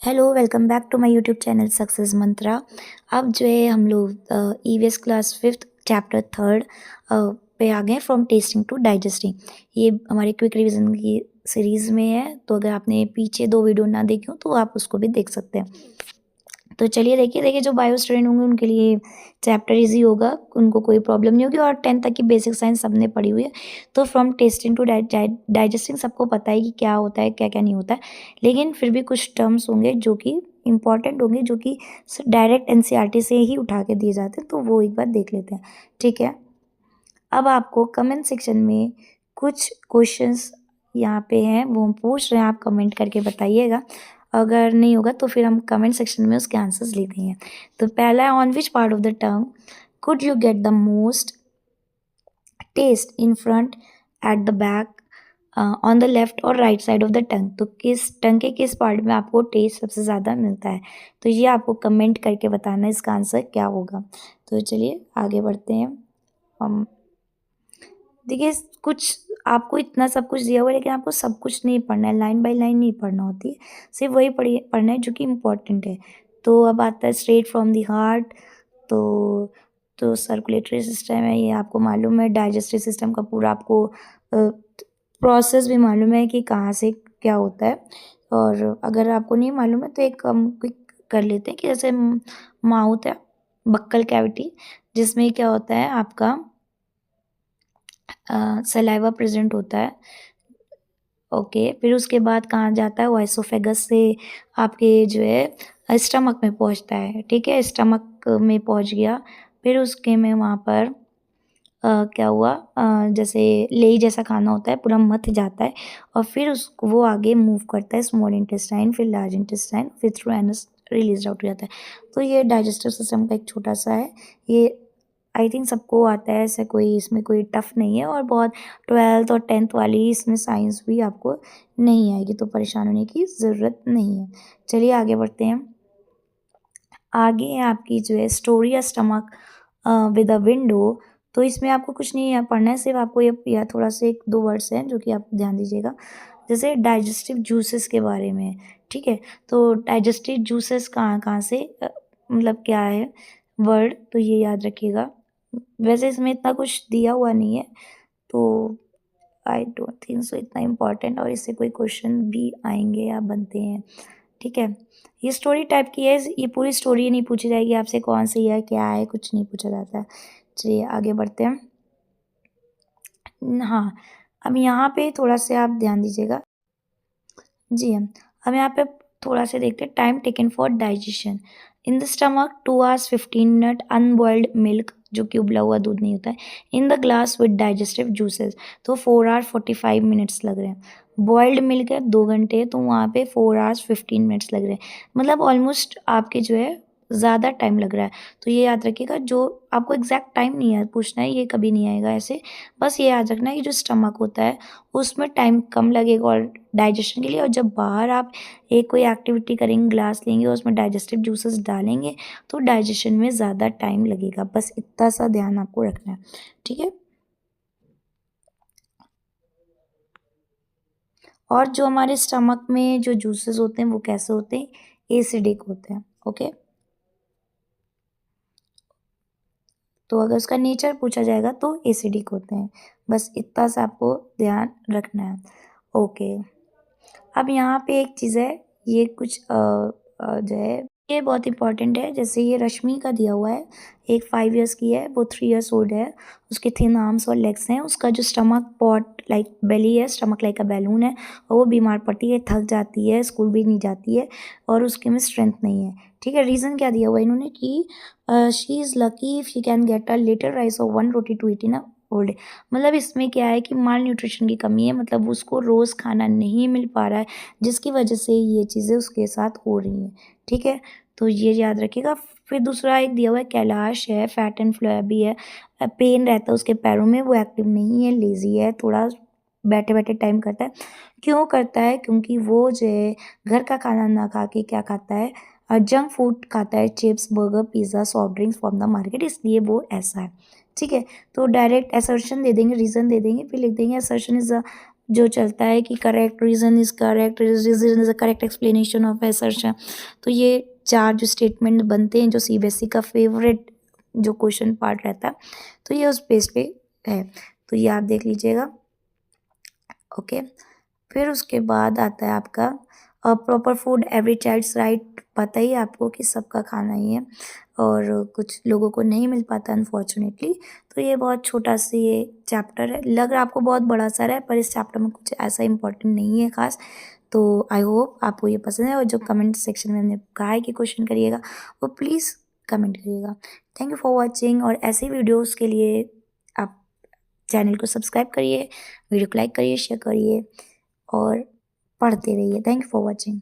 Hello, welcome back to my YouTube channel success mantra. अब जो है हम लोग EVS class 5th chapter 3rd पे आ गए फ्रॉम टेस्टिंग टू डाइजेस्टिंग। ये हमारे क्विक रिवीजन की सीरीज़ में है, तो अगर आपने पीछे 2 वीडियो ना देखी हो तो आप उसको भी देख सकते हैं। तो चलिए देखिए जो बायो स्टूडेंट होंगे उनके लिए चैप्टर ईज़ी होगा, उनको कोई प्रॉब्लम नहीं होगी और 10th तक की बेसिक साइंस सबने पढ़ी हुई है। तो फ्रॉम टेस्टिंग टू डाइजेस्टिंग सबको पता है कि क्या होता है, क्या-क्या नहीं होता है। लेकिन फिर भी कुछ टर्म्स होंगे जो कि इम्पॉर्टेंट होंगे, जो कि डायरेक्ट एनसीईआरटी से ही उठा के दिए जाते हैं, तो वो एक बार देख लेते हैं, ठीक है? अब आपको कमेंट सेक्शन में कुछ क्वेश्चंस यहाँ पे हैं, वो हम पूछ रहे हैं, आप कमेंट करके बताइएगा। अगर नहीं होगा तो फिर हम कमेंट सेक्शन में उसके आंसर्स ले देंगे। तो पहला है, on which part of the tongue could you get the most taste in front, at the back, on the left और right side of the tongue. तो किस टंग के किस पार्ट में आपको टेस्ट सबसे ज़्यादा मिलता है, तो ये आपको कमेंट करके बताना है इसका आंसर क्या होगा। तो चलिए आगे बढ़ते हैं। हम देखिए, कुछ आपको इतना सब कुछ दिया हुआ है, लेकिन आपको सब कुछ नहीं पढ़ना है, लाइन बाय लाइन नहीं पढ़ना होती है, सिर्फ वही पढ़ना है जो कि इम्पोर्टेंट है। तो अब आता है स्ट्रेट फ्रॉम द हार्ट। तो सर्कुलेटरी सिस्टम है, ये आपको मालूम है। डाइजेस्टिव सिस्टम का पूरा आपको प्रोसेस भी मालूम है कि कहाँ से क्या होता है। और अगर आपको नहीं मालूम है तो एक हम क्विक कर लेते हैं कि जैसे माउथ है, बक्कल कैविटी, जिसमें क्या होता है आपका सलाइवा प्रेजेंट होता है। ओके, फिर उसके बाद कहाँ जाता है, वो एसोफेगस से आपके जो है स्टमक में पहुँचता है, ठीक है? स्टमक में पहुँच गया, फिर उसके में वहाँ पर क्या हुआ, जैसे लेई जैसा खाना होता है, पूरा मथ जाता है और फिर उसको वो आगे मूव करता है स्मॉल इंटेस्टाइन, फिर लार्ज इंटेस्टाइन, फिर थ्रू एनस रिलीज आउट हो जाता है। तो ये डाइजेस्टिव सिस्टम का एक छोटा सा है, ये आई थिंक सबको आता है, ऐसे कोई इसमें कोई टफ नहीं है। और बहुत 12th और 10th वाली इसमें साइंस भी आपको नहीं आएगी, तो परेशान होने की ज़रूरत नहीं है। चलिए आगे बढ़ते हैं। आगे है आपकी जो है स्टोरी या स्टमक विद अ विंडो। तो इसमें आपको कुछ नहीं है पढ़ना है, सिर्फ आपको ये या थोड़ा से 1-2 वर्ड्स हैं जो कि आप ध्यान दीजिएगा। जैसे डाइजेस्टिव जूसेस के बारे में, ठीक है? तो डाइजेस्टिव जूसेस कहाँ कहाँ से मतलब क्या है वर्ड, तो ये याद रखिएगा। वैसे इसमें इतना कुछ दिया हुआ नहीं है, तो आई डोंट थिंक सो इतना इम्पोर्टेंट, और इससे कोई क्वेश्चन भी आएंगे या बनते हैं, ठीक है? ये स्टोरी टाइप की है, ये पूरी स्टोरी नहीं पूछी जाएगी आपसे, कौन सी है, क्या है, कुछ नहीं पूछा जाता है। चलिए आगे बढ़ते हैं। हाँ, अब यहाँ पे थोड़ा सा आप ध्यान दीजिएगा। जी हाँ, हम यहाँ पे थोड़ा सा देखते हैं, time taken for digestion in the stomach 2 hours 15 minute, unboiled milk जो कि उबला हुआ दूध नहीं होता है, in the glass with digestive juices, तो 4 hours 45 मिनट्स लग रहे हैं। बॉइल्ड मिल्क है 2 घंटे, तो वहाँ पे 4 hours 15 मिनट्स लग रहे हैं, मतलब ऑलमोस्ट आपके जो है ज़्यादा टाइम लग रहा है। तो ये याद रखिएगा, जो आपको एग्जैक्ट टाइम नहीं है पूछना है, ये कभी नहीं आएगा ऐसे। बस ये याद रखना है कि जो स्टमक होता है उसमें टाइम कम लगेगा और डाइजेशन के लिए, और जब बाहर आप एक कोई एक्टिविटी करेंगे, ग्लास लेंगे और उसमें डाइजेस्टिव जूसेस डालेंगे, तो डाइजेशन में ज़्यादा टाइम लगेगा। बस इतना सा ध्यान आपको रखना है, ठीक है? और जो हमारे स्टमक में जो जूसेस होते हैं वो कैसे होते हैं, एसिडिक होते हैं, ओके? तो अगर उसका नेचर पूछा जाएगा तो एसिडिक होते हैं। बस इतना सा आपको ध्यान रखना है, ओके? अब यहाँ पे एक चीज़ है, ये कुछ जो है ये बहुत इंपॉर्टेंट है। जैसे ये रश्मि का दिया हुआ है, एक 5 इयर्स की है, वो 3 इयर्स ओल्ड है, उसके थिन आर्म्स और लेग्स हैं, उसका जो स्टमक पॉट लाइक बेली है, स्टमक लाइक अ बैलून है, और वो बीमार पड़ती है, थक जाती है, स्कूल भी नहीं जाती है और उसके में स्ट्रेंथ नहीं है, ठीक है? रीज़न क्या दिया हुआ है इन्होंने कि she is lucky if she can get a little rice और 1 roti to eat in a whole day. मतलब इसमें क्या है कि माल न्यूट्रिशन की कमी है, मतलब उसको रोज़ खाना नहीं मिल पा रहा है, जिसकी वजह से ये चीज़ें उसके साथ हो रही हैं, ठीक है? तो ये याद रखिएगा। फिर दूसरा एक दिया हुआ है, कैलाश है, फैट एंड फ्लैबी है, पेन रहता है उसके पैरों में, वो एक्टिव नहीं है, लेज़ी है, थोड़ा बैठे-बैठे टाइम करता है। क्यों करता है? क्योंकि वो जो है घर का खाना ना खा के क्या खाता है, जंक फूड खाता है, chips, burger, pizza, soft drinks from the market, इसलिए वो ऐसा है, ठीक है? तो डायरेक्ट असर्शन दे देंगे, रीज़न दे देंगे, फिर लिख देंगे असर्शन इज़ अ जो चलता है कि correct reason is correct, reason is a correct explanation of assertion. तो ये 4 जो स्टेटमेंट बनते हैं, जो सीबीएसई का फेवरेट जो क्वेश्चन पार्ट रहता है, तो ये उस बेस पे है। तो ये आप देख लीजिएगा। ओके। फिर उसके बाद आता है आपका proper food every child's right. पता ही है आपको कि सबका खाना ही है और कुछ लोगों को नहीं मिल पाता अनफॉर्चुनेटली। तो ये बहुत छोटा सा ये चैप्टर है, लग रहा है आपको बहुत बड़ा सा है, पर इस चैप्टर में कुछ ऐसा इंपॉर्टेंट नहीं है खास। तो आई होप आपको ये पसंद है, और जो कमेंट सेक्शन में हमने कहा है कि क्वेश्चन करिएगा, वो प्लीज़ कमेंट करिएगा। थैंक यू फॉर वॉचिंग, और ऐसे वीडियोज़ के लिए आप चैनल को सब्सक्राइब करिए, वीडियो को लाइक करिए, शेयर करिए और पढ़ते रहिए। Thank you for watching.